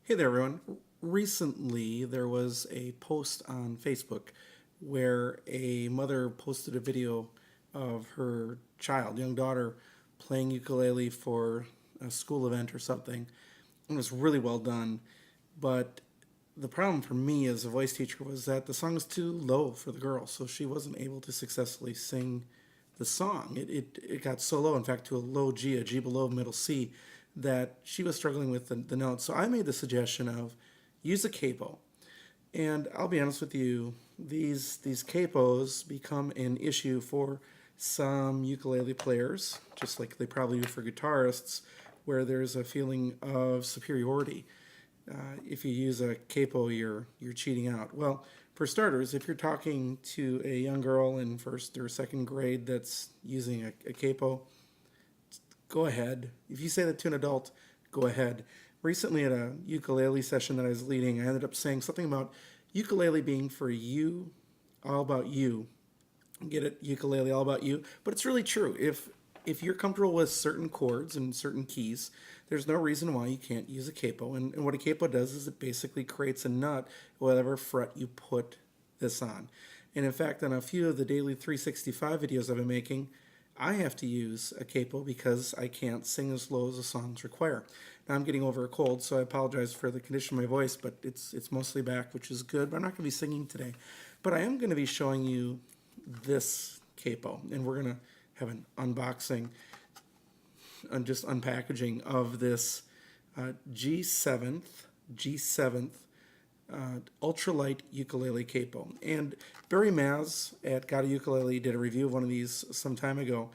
Hey there, everyone. Recently, there was a post on Facebook where a mother posted a video of her child, young daughter, playing ukulele for a school event or something. It was really well done, but the problem for me as a voice teacher was that the song was too low for the girl, so she wasn't able to successfully sing the song. It got so low, in fact, to a low G, a G below middle C, that she was struggling with the notes. So I made the suggestion of use a capo. And I'll be honest with you, these capos become an issue for some ukulele players, just like they probably do for guitarists, where there's a feeling of superiority. If you use a capo, you're cheating out. Well, for starters, if you're talking to a young girl in first or second grade that's using a capo, go ahead. If you say that to an adult, go ahead. Recently, at a ukulele session that I was leading, I ended up saying something about ukulele being for you, all about you. Get it? Ukulele, all about you. But it's really true. If you're comfortable with certain chords and certain keys, there's no reason why you can't use a capo. And what a capo does is it basically creates a nut whatever fret you put this on. And in fact, on a few of the daily 365 videos I've been making, I have to use a capo because I can't sing as low as the songs require. Now I'm getting over a cold, so I apologize for the condition of my voice, but it's mostly back, which is good. But I'm not going to be singing today. But I am going to be showing you this capo, and we're going to have an unboxing and just unpackaging of this G7th Ultralight Ukulele Capo. And Barry Maz at Got a Ukulele did a review of one of these some time ago.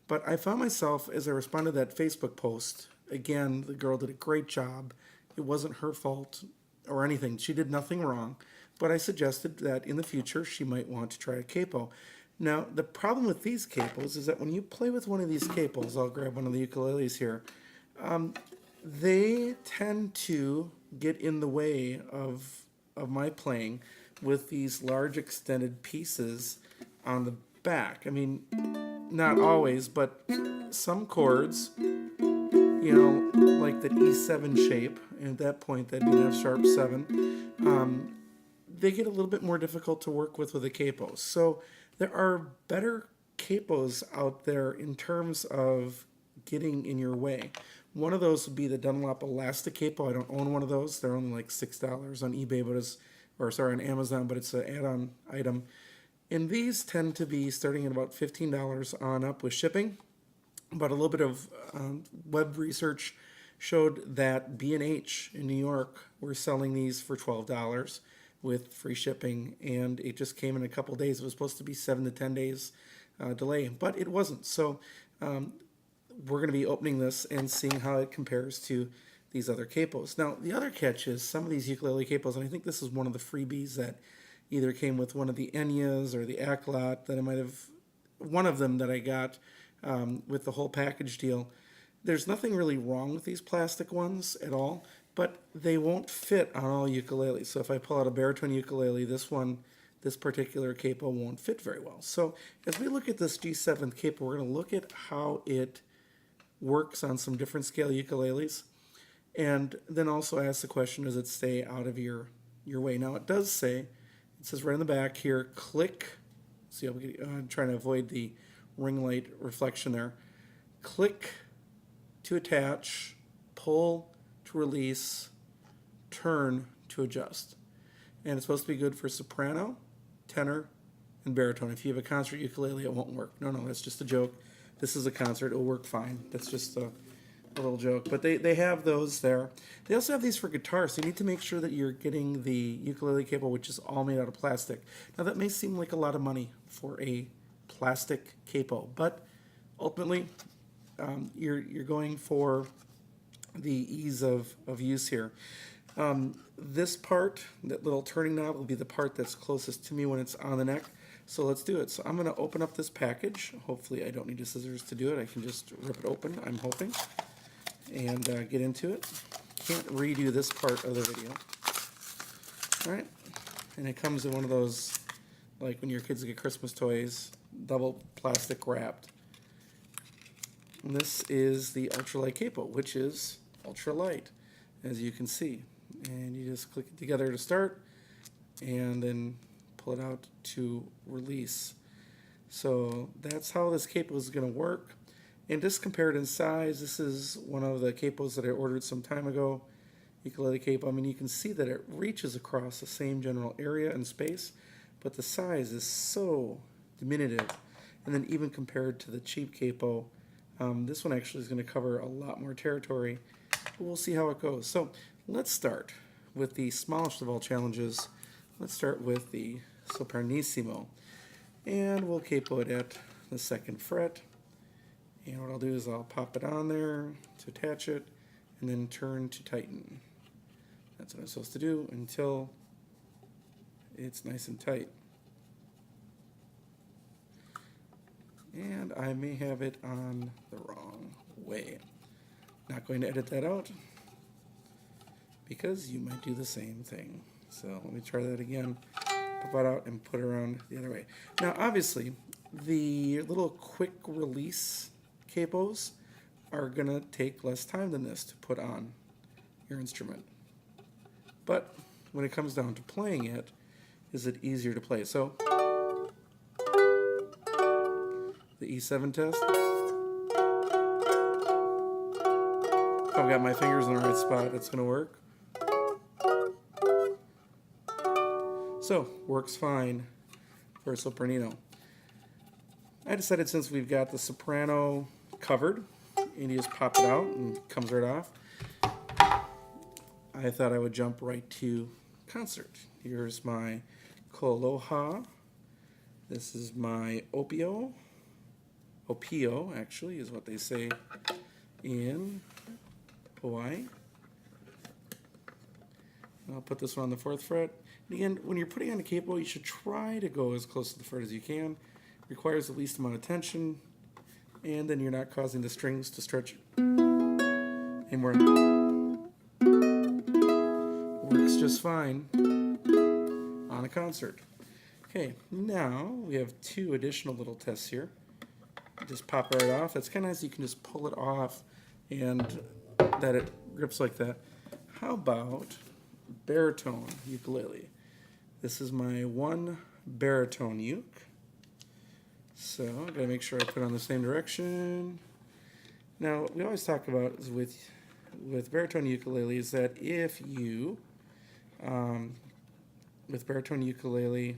But I found myself, as I responded to that Facebook post, again, the girl did a great job. It wasn't her fault or anything. She did nothing wrong. But I suggested that in the future she might want to try a capo. Now, the problem with these capos is that when you play with one of these capos, I'll grab one of the ukuleles here, they tend to get in the way of my playing with these large extended pieces on the back. I mean, not always, but some chords, like the E7 shape, and at that point that'd be an F sharp 7, they get a little bit more difficult to work with a capo. So there are better capos out there in terms of getting in your way. One of those would be the Dunlop Elastic Capo. I don't own one of those. They're only like $6 on eBay, on Amazon, but it's an add-on item. And these tend to be starting at about $15 on up with shipping. But a little bit of web research showed that B&H in New York were selling these for $12 with free shipping, and it just came in a couple days. It was supposed to be 7 to 10 days delay, but it wasn't. So we're going to be opening this and seeing how it compares to these other capos. Now, the other catch is some of these ukulele capos, and I think this is one of the freebies that either came with one of the Enyas or the Aclot that I might have, one of them that I got with the whole package deal. There's nothing really wrong with these plastic ones at all, but they won't fit on all ukuleles. So if I pull out a baritone ukulele, this particular capo won't fit very well. So as we look at this G7th capo, we're going to look at how it works on some different scale ukuleles, and then also ask the question, does it stay out of your way? Now it does say, it says right on the back here, click. See, I'm trying to avoid the ring light reflection there. Click to attach, pull to release, turn to adjust. And it's supposed to be good for soprano, tenor, and baritone. If you have a concert ukulele, it won't work. No, that's just a joke. This is a concert. It'll work fine. That's just a little joke. But they have those there. They also have these for guitar, so you need to make sure that you're getting the ukulele capo, which is all made out of plastic. Now, that may seem like a lot of money for a plastic capo, but ultimately, you're going for the ease of use here. This part, that little turning knob, will be the part that's closest to me when it's on the neck. So let's do it. So I'm going to open up this package. Hopefully I don't need the scissors to do it. I can just rip it open, I'm hoping, and get into it. Can't redo this part of the video. All right. And it comes in one of those, like when your kids get Christmas toys, double plastic wrapped. And this is the Ultralight Capo, which is ultralight, as you can see. and you just click it together to start, and then pull it out to release. So that's how this capo is going to work. And just compared in size, this is one of the capos that I ordered some time ago, ukulele capo. I mean, you can see that it reaches across the same general area and space, but the size is so diminutive. And then even compared to the cheap capo, this one actually is going to cover a lot more territory. But we'll see how it goes. So let's start with the smallest of all challenges. Let's start with the Sopranissimo. And we'll capo it at the 2nd fret. And what I'll do is I'll pop it on there to attach it, and then turn to tighten. That's what I'm supposed to do until it's nice and tight. And I may have it on the wrong way. Not going to edit that out because you might do the same thing. So let me try that again. Pop it out and put it around the other way. Now obviously the little quick release capos are going to take less time than this to put on your instrument. But when it comes down to playing it, is it easier to play? So the E7 test. If I've got my fingers in the right spot, it's going to work. So, works fine for a sopranino. I decided since we've got the soprano covered, and you just pop it out and it comes right off, I thought I would jump right to concert. Here's my Koloha. This is my Opio. Opio, actually, is what they say in Hawaii. And I'll put this one on the 4th fret. And again, when you're putting on a capo, you should try to go as close to the fret as you can. Requires the least amount of tension, and then you're not causing the strings to stretch anymore. Works just fine on a concert. Okay, now we have 2 additional little tests here. Just pop it right off. It's kind of nice, you can just pull it off and that it grips like that. How about baritone ukulele? This is my 1 baritone uke. So I gotta make sure I put it on the same direction. Now we always talk about is with baritone ukuleles that if you with baritone ukulele,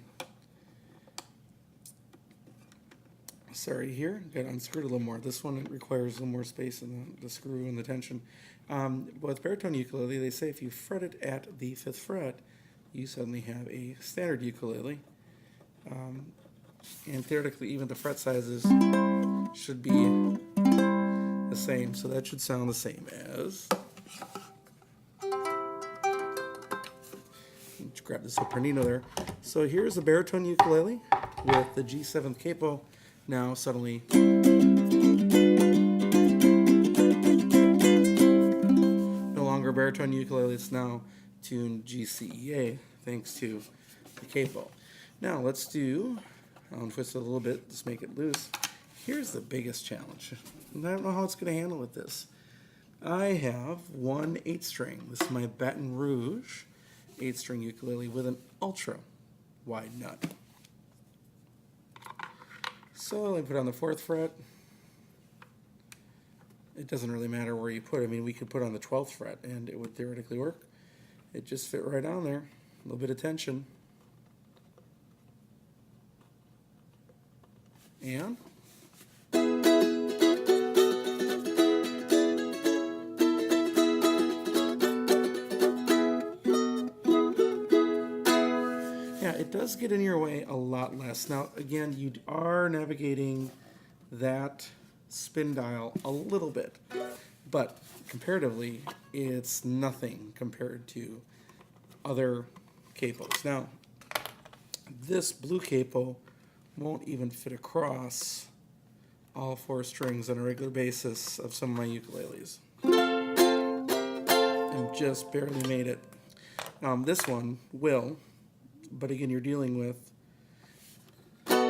sorry, here got unscrewed a little more. This one requires a little more space in the screw and the tension. But with baritone ukulele, they say if you fret it at the 5th fret, you suddenly have a standard ukulele. And theoretically, even the fret sizes should be the same. So that should sound the same as. Let's grab the sopranino there. So here's a baritone ukulele with the G7th capo. Now suddenly no longer baritone ukulele, it's now tuned GCEA thanks to the capo. Now let's do, I'll twist it a little bit, just make it loose. Here's the biggest challenge. I don't know how it's going to handle with this. I have 1 8-string. This is my Baton Rouge 8-string ukulele with an ultra wide nut. So let me put it on the 4th fret. It doesn't really matter where you put it. I mean, we could put it on the 12th fret and it would theoretically work. It just fit right on there. A little bit of tension. And yeah, it does get in your way a lot less. Now, again, you are navigating that spin dial a little bit, but comparatively, it's nothing compared to other capos. Now, this blue capo won't even fit across all 4 strings on a regular basis of some of my ukuleles. And just barely made it. This one will, but again, you're dealing with the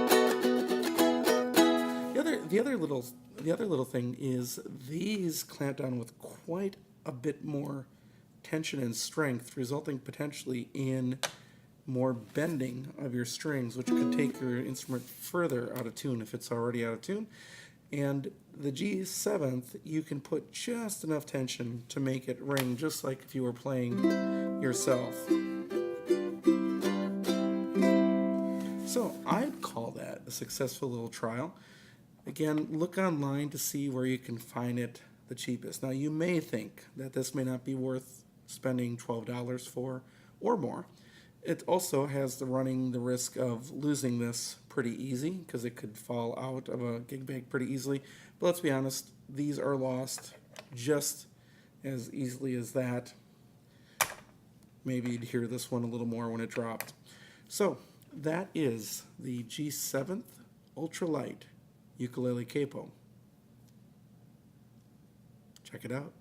other little thing is these clamp down with quite a bit more tension and strength, resulting potentially in more bending of your strings, which could take your instrument further out of tune if it's already out of tune. And the G7th, you can put just enough tension to make it ring just like if you were playing yourself. So I'd call that a successful little trial. Again, look online to see where you can find it the cheapest. Now, you may think that this may not be worth spending $12 for or more. It also has the risk of losing this pretty easy because it could fall out of a gig bag pretty easily. But let's be honest, these are lost just as easily as that. Maybe you'd hear this one a little more when it dropped. So that is the G7th Ultralight Ukulele Capo. Check it out.